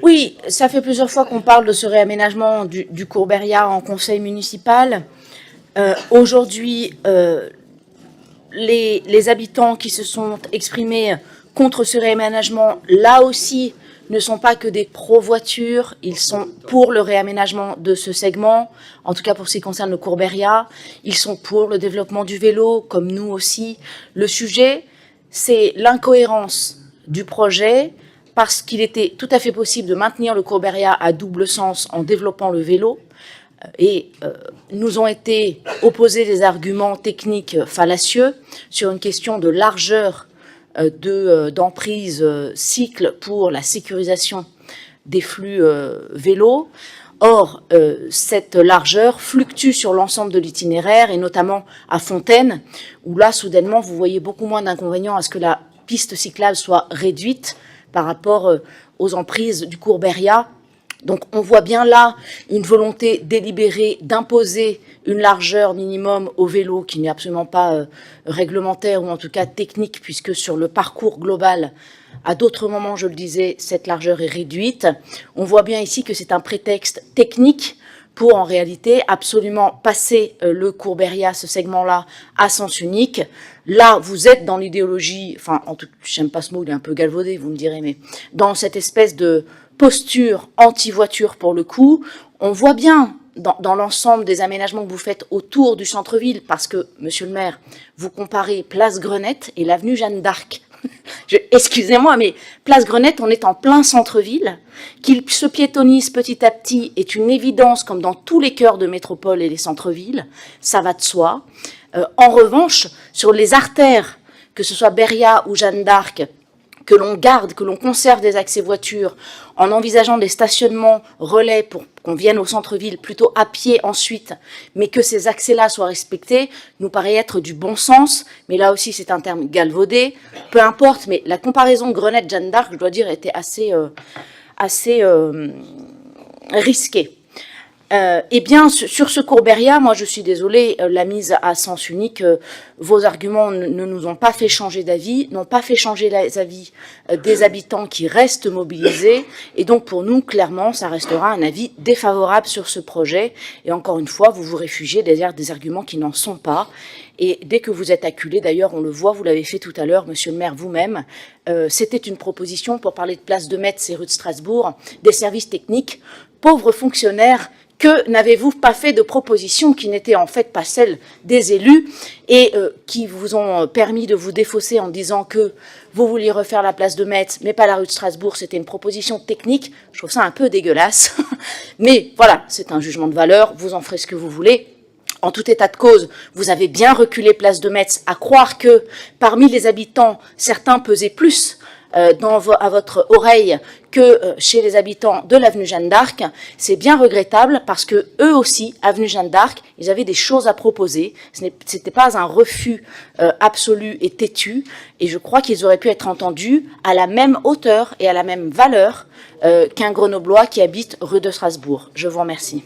Oui, ça fait plusieurs fois qu'on parle de ce réaménagement du Courberia en conseil municipal. Aujourd'hui, les habitants qui se sont exprimés contre ce réaménagement, là aussi, ne sont pas que des pro-voitures, ils sont pour le réaménagement de ce segment, en tout cas pour ce qui concerne le Courberia, ils sont pour le développement du vélo, comme nous aussi. Le sujet, c'est l'incohérence du projet, parce qu'il était tout à fait possible de maintenir le Courberia à double sens en développant le vélo, et nous ont été opposés des arguments techniques fallacieux sur une question de largeur d'emprise cycle pour la sécurisation des flux vélos. Or, cette largeur fluctue sur l'ensemble de l'itinéraire, et notamment à Fontaine, où là, soudainement, vous voyez beaucoup moins d'inconvénients à ce que la piste cyclable soit réduite par rapport aux emprises du Courberia. Donc on voit bien là une volonté délibérée d'imposer une largeur minimum au vélo qui n'est absolument pas réglementaire ou en tout cas technique, puisque sur le parcours global, à d'autres moments, je le disais, cette largeur est réduite. On voit bien ici que c'est un prétexte technique pour en réalité absolument passer le Courberia, ce segment-là, à sens unique. Là, vous êtes dans l'idéologie, enfin, en tout, j'aime pas ce mot, il est un peu galvaudé, vous me direz, mais dans cette espèce de posture anti-voiture pour le coup. On voit bien dans l'ensemble des aménagements que vous faites autour du centre-ville, parce que, monsieur le maire, vous comparez Place Grenette et l'avenue Jeanne d'Arc. Excusez-moi, mais Place Grenette, on est en plein centre-ville. Qu'il se piétonise petit à petit est une évidence, comme dans tous les cœurs de métropole et les centres-villes. Ça va de soi. En revanche, sur les artères, que ce soit Beria ou Jeanne d'Arc, que l'on garde, que l'on conserve des accès voitures, en envisageant des stationnements relais pour qu'on vienne au centre-ville plutôt à pied ensuite, mais que ces accès-là soient respectés, nous paraît être du bon sens, mais là aussi c'est un terme galvaudé, peu importe, mais la comparaison Grenette-Jeanne d'Arc, je dois dire, était assez risquée. Eh bien, sur ce Courberia, moi je suis désolée, la mise à sens unique, vos arguments ne nous ont pas fait changer d'avis, n'ont pas fait changer les avis des habitants qui restent mobilisés, et donc pour nous, clairement, ça restera un avis défavorable sur ce projet, et encore une fois, vous vous réfugiez derrière des arguments qui n'en sont pas, et dès que vous êtes acculé, d'ailleurs, on le voit, vous l'avez fait tout à l'heure, monsieur le maire, vous-même, c'était une proposition pour parler de place de Metz et rue de Strasbourg, des services techniques, pauvres fonctionnaires. Que n'avez-vous pas fait de propositions qui n'étaient en fait pas celles des élus et qui vous ont permis de vous défausser en disant que vous vouliez refaire la place de Metz, mais pas la rue de Strasbourg, c'était une proposition technique. Je trouve ça un peu dégueulasse. Mais voilà, c'est un jugement de valeur, vous en ferez ce que vous voulez. En tout état de cause, vous avez bien reculé place de Metz, à croire que parmi les habitants, certains pesaient plus à votre oreille que chez les habitants de l'avenue Jeanne d'Arc. C'est bien regrettable parce que eux aussi, avenue Jeanne d'Arc, ils avaient des choses à proposer. Ce n'était pas un refus absolu et têtu, et je crois qu'ils auraient pu être entendus à la même hauteur et à la même valeur qu'un Grenoblois qui habite rue de Strasbourg. Je vous remercie.